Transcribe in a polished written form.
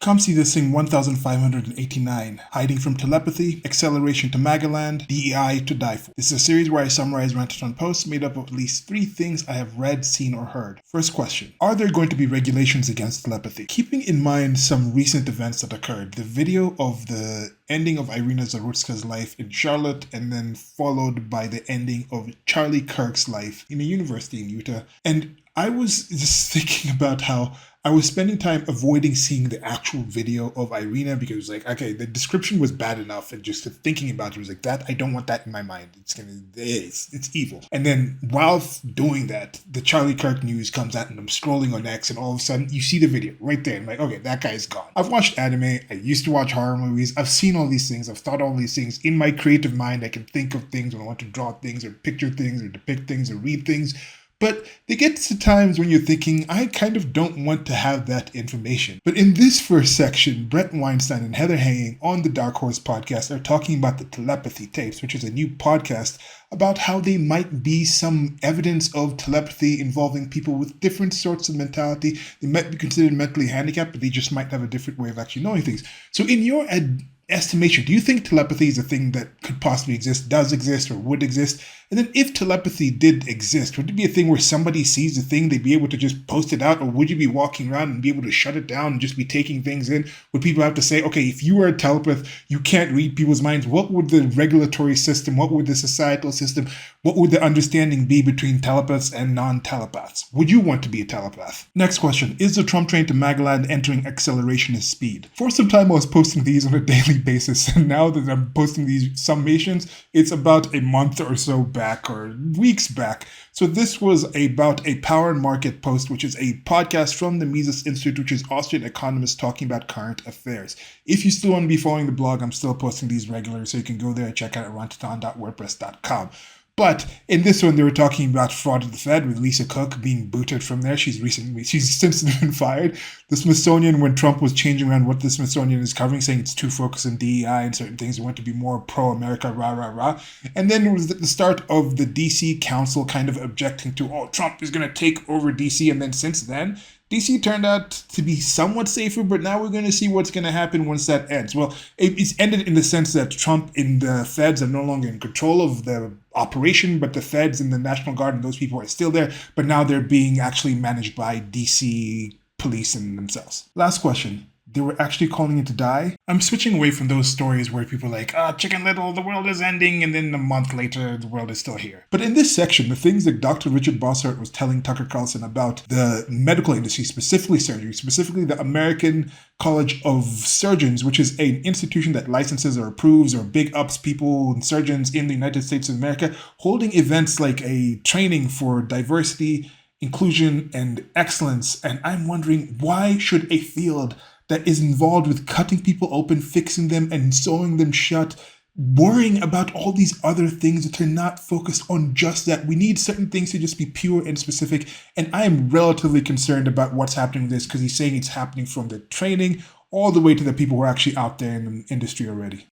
Come see this thing 1589, Hiding from Telepathy, Acceleration to MAGAland, DEI to die for. This is a series where I summarize rantatonne posts made up of at least 3 things I have read, seen, or heard. First question, are there going to be regulations against telepathy? Keeping in mind some recent events that occurred, the video of the ending of Irina Zarutska's life in Charlotte, and then followed by the ending of Charlie Kirk's life in a university in Utah. And I was just thinking about how I was spending time avoiding seeing the actual video of Irina because it was like, okay, the description was bad enough, and just thinking about it was like, that I don't want that in my mind. It's evil. And then while doing that, the Charlie Kirk news comes out, and I'm scrolling on X, and all of a sudden you see the video right there. I'm like, okay, that guy's gone. I've watched anime. I used to watch horror movies. I've seen all these things. I've thought all these things. In my creative mind, I can think of things when I want to draw things or picture things or depict things or read things. But there gets to times when you're thinking, I kind of don't want to have that information. But in this first section, Brett Weinstein and Heather Hanging on the Dark Horse podcast are talking about the telepathy tapes, which is a new podcast about how they might be some evidence of telepathy involving people with different sorts of mentality. They might be considered mentally handicapped, but they just might have a different way of actually knowing things. So in your estimation, do you think telepathy is a thing that could possibly exist, does exist, or would exist? And then if telepathy did exist, would it be a thing where somebody sees the thing, they'd be able to just post it out? Or would you be walking around and be able to shut it down and just be taking things in? Would people have to say, okay, if you were a telepath, you can't read people's minds? What would the regulatory system, what would the societal system, what would the understanding be between telepaths and non-telepaths? Would you want to be a telepath? Next question, is the Trump train to MAGAland entering accelerationist speed? For some time I was posting these on a daily basis, and now that I'm posting these summations, it's about a month or so back or weeks back. So this was about a Power and Market post, which is a podcast from the Mises Institute, which is Austrian economists talking about current affairs. If you still want to be following the blog, I'm still posting these regularly, so you can go there and check out at rantatonne.wordpress.com. But in this one, they were talking about fraud at the Fed with Lisa Cook being booted from there. She's since been fired. The Smithsonian, when Trump was changing around what the Smithsonian is covering, saying it's too focused on DEI and certain things, they want to be more pro-America, rah, rah, rah. And then it was at the start of the DC Council kind of objecting to, oh, Trump is going to take over DC. And then since then, DC turned out to be somewhat safer, but now we're going to see what's going to happen once that ends. Well, it's ended in the sense that Trump and the feds are no longer in control of the operation, but the feds and the National Guard and those people are still there, but now they're being actually managed by DC police and themselves. Last question. They were actually calling it to die. I'm switching away from those stories where people are like, Chicken Little, the world is ending, and then a month later, the world is still here. But in this section, the things that Dr. Richard Bossart was telling Tucker Carlson about the medical industry, specifically surgery, specifically the American College of Surgeons, which is an institution that licenses or approves or big ups people and surgeons in the United States of America, holding events like a training for diversity, inclusion, and excellence. And I'm wondering, why should a field that is involved with cutting people open, fixing them, and sewing them shut, worrying about all these other things that are not focused on just that? We need certain things to just be pure and specific. And I am relatively concerned about what's happening with this, because he's saying it's happening from the training all the way to the people who are actually out there in the industry already.